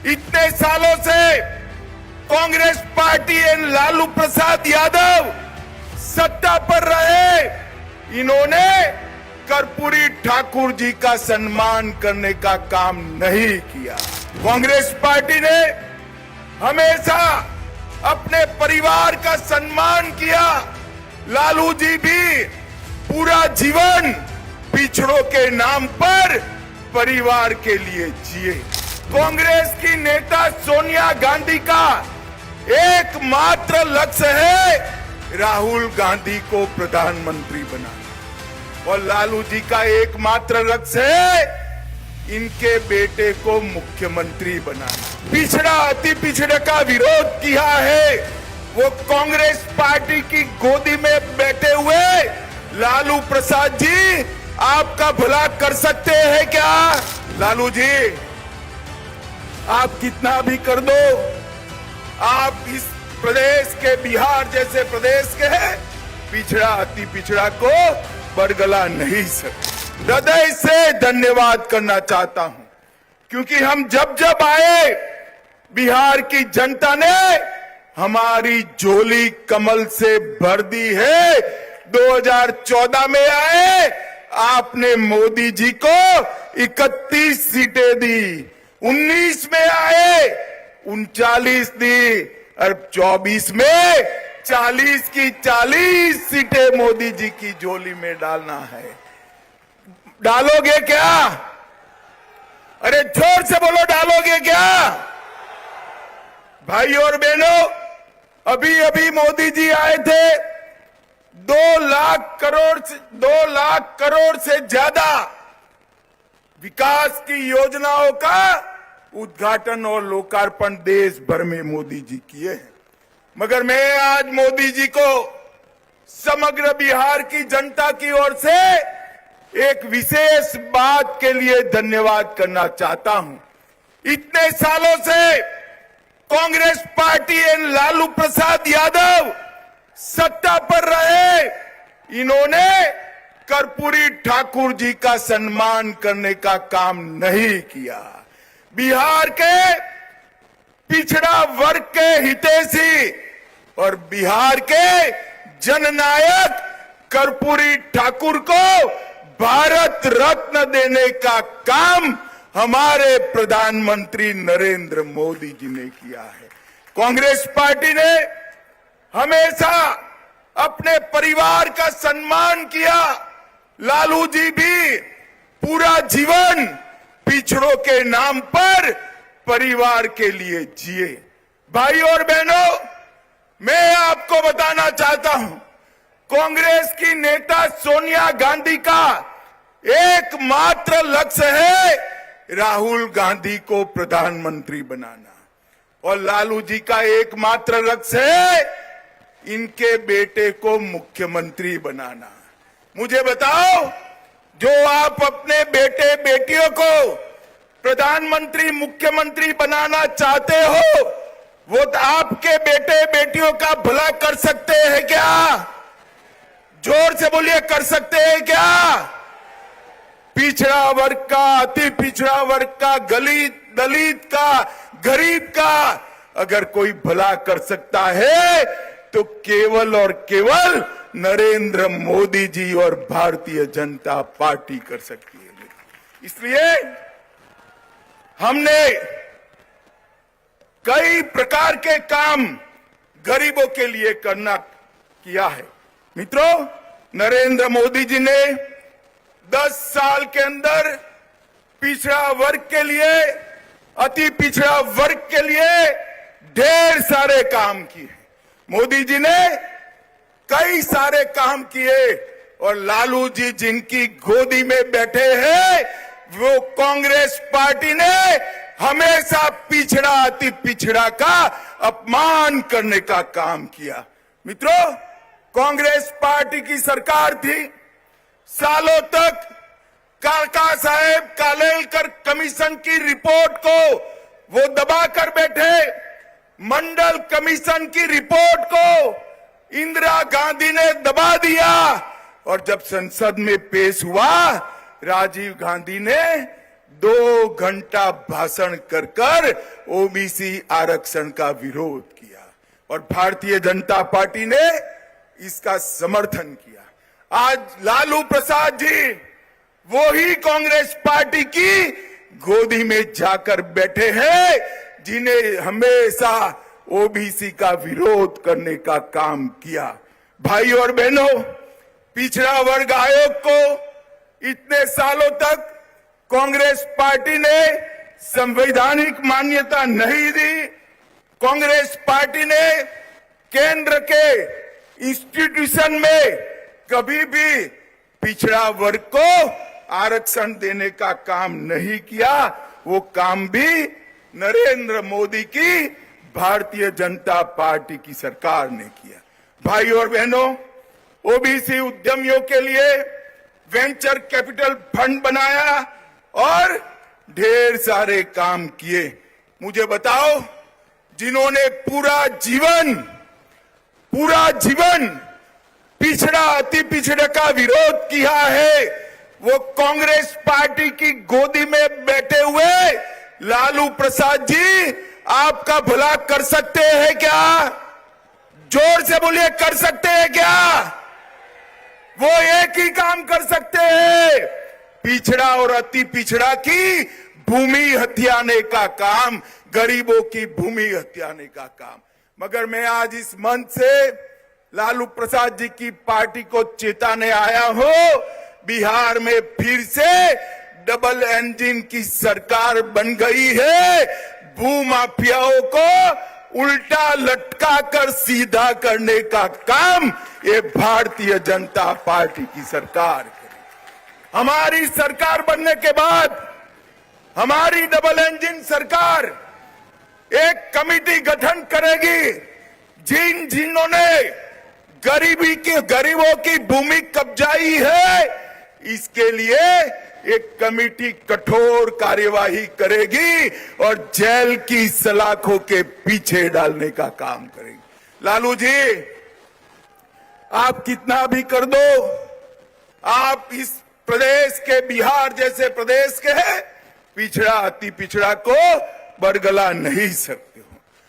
इतने सालों से कांग्रेस पार्टी एंड लालू प्रसाद यादव सत्ता पर रहे, इन्होंने कर्पूरी ठाकुर जी का सम्मान करने का काम नहीं किया। कांग्रेस पार्टी ने हमेशा अपने परिवार का सम्मान किया। लालू जी भी पूरा जीवन पिछड़ों के नाम पर परिवार के लिए जिए। कांग्रेस की नेता सोनिया गांधी का एकमात्र लक्ष्य है राहुल गांधी को प्रधानमंत्री बनाना, और लालू जी का एकमात्र लक्ष्य है इनके बेटे को मुख्यमंत्री बनाना। पिछड़ा अति पिछड़े का विरोध किया है वो कांग्रेस पार्टी की गोदी में बैठे हुए लालू प्रसाद जी आपका भला कर सकते हैं क्या? लालू जी, आप कितना भी कर दो, आप इस प्रदेश के, बिहार जैसे प्रदेश के पिछड़ा अति पिछड़ा को बरगला नहीं सकते। हृदय से धन्यवाद करना चाहता हूं, क्योंकि हम जब जब आए बिहार की जनता ने हमारी झोली कमल से भर दी है। 2014 में आए, आपने मोदी जी को 31 सीटें दी, 19 में आए 39 दी, और 24 में 40 की 40 सीटें मोदी जी की झोली में डालना है। डालोगे क्या? अरे जोर से बोलो, डालोगे क्या? भाई और बहनों, अभी अभी मोदी जी आए थे, 2 लाख करोड़ से ज्यादा विकास की योजनाओं का उद्घाटन और लोकार्पण देश भर में मोदी जी किए हैं। मगर मैं आज मोदी जी को समग्र बिहार की जनता की ओर से एक विशेष बात के लिए धन्यवाद करना चाहता हूं। इतने सालों से कांग्रेस पार्टी एंड लालू प्रसाद यादव सत्ता पर रहे, इन्होंने कर्पूरी ठाकुर जी का सम्मान करने का काम नहीं किया। बिहार के पिछड़ा वर्ग के हितैषी और बिहार के जननायक कर्पूरी ठाकुर को भारत रत्न देने का काम हमारे प्रधानमंत्री नरेंद्र मोदी जी ने किया है। कांग्रेस पार्टी ने हमेशा अपने परिवार का सम्मान किया। लालू जी भी पूरा जीवन पिछड़ों के नाम पर परिवार के लिए जिए। भाई और बहनों, मैं आपको बताना चाहता हूं, कांग्रेस की नेता सोनिया गांधी का एकमात्र लक्ष्य है राहुल गांधी को प्रधानमंत्री बनाना, और लालू जी का एकमात्र लक्ष्य है इनके बेटे को मुख्यमंत्री बनाना। मुझे बताओ, जो आप अपने बेटे बेटियों को प्रधानमंत्री मुख्यमंत्री बनाना चाहते हो, वो तो आपके बेटे बेटियों का भला कर सकते हैं क्या? जोर से बोलिए, कर सकते हैं क्या? पिछड़ा वर्ग का, अति पिछड़ा वर्ग का, दलित का, गरीब का अगर कोई भला कर सकता है तो केवल और केवल नरेंद्र मोदी जी और भारतीय जनता पार्टी कर सकती है। इसलिए हमने कई प्रकार के काम गरीबों के लिए किया है। मित्रों, नरेंद्र मोदी जी ने 10 साल के अंदर पिछड़ा वर्ग के लिए, अति पिछड़ा वर्ग के लिए ढेर सारे काम किए। मोदी जी ने कई सारे काम किए, और लालू जी जिनकी गोदी में बैठे हैं, वो कांग्रेस पार्टी ने हमेशा पिछड़ा अति पिछड़ा का अपमान करने का काम किया। मित्रों, कांग्रेस पार्टी की सरकार थी, सालों तक काका साहेब कालेलकर कमीशन की रिपोर्ट को वो दबा कर बैठे। मंडल कमीशन की रिपोर्ट को इंदिरा गांधी ने दबा दिया, और जब संसद में पेश हुआ, राजीव गांधी ने 2 घंटा भाषण कर कर ओबीसी आरक्षण का विरोध किया और भारतीय जनता पार्टी ने इसका समर्थन किया। आज लालू प्रसाद जी वो ही कांग्रेस पार्टी की गोदी में जाकर बैठे हैं जिन्हें हमेशा ओबीसी का विरोध करने का काम किया। भाई और बहनों, पिछड़ा वर्ग आयोग को इतने सालों तक कांग्रेस पार्टी ने संवैधानिक मान्यता नहीं दी। कांग्रेस पार्टी ने केंद्र के इंस्टीट्यूशन में कभी भी पिछड़ा वर्ग को आरक्षण देने का काम नहीं किया। वो काम भी नरेंद्र मोदी की भारतीय जनता पार्टी की सरकार ने किया। भाई और बहनों, ओबीसी उद्यमियों के लिए वेंचर कैपिटल फंड बनाया और ढेर सारे काम किए। मुझे बताओ, जिन्होंने पूरा जीवन पिछड़ा अति पिछड़े का विरोध किया है, वो कांग्रेस पार्टी की गोदी में बैठे हुए लालू प्रसाद जी आपका भला कर सकते हैं क्या? जोर से बोलिए, कर सकते हैं क्या? वो एक ही काम कर सकते हैं, पिछड़ा और अति पिछड़ा की भूमि हथियाने का काम, गरीबों की भूमि हथियाने का काम। मगर मैं आज इस मंच से लालू प्रसाद जी की पार्टी को चेताने आया हूं, बिहार में फिर से डबल इंजन की सरकार बन गई है। भूमाफियाओं को उल्टा लटका कर सीधा करने का काम ये भारतीय जनता पार्टी की सरकार करेगी। हमारी सरकार बनने के बाद हमारी डबल इंजन सरकार एक कमेटी गठन करेगी, जिन्होंने गरीबों की भूमि कब्जाई है, इसके लिए एक कमेटी कठोर कार्यवाही करेगी और जेल की सलाखों के पीछे डालने का काम करेगी। लालू जी, आप कितना भी कर दो, आप इस प्रदेश के, बिहार जैसे प्रदेश के पिछड़ा अति पिछड़ा को बरगला नहीं सकते हो।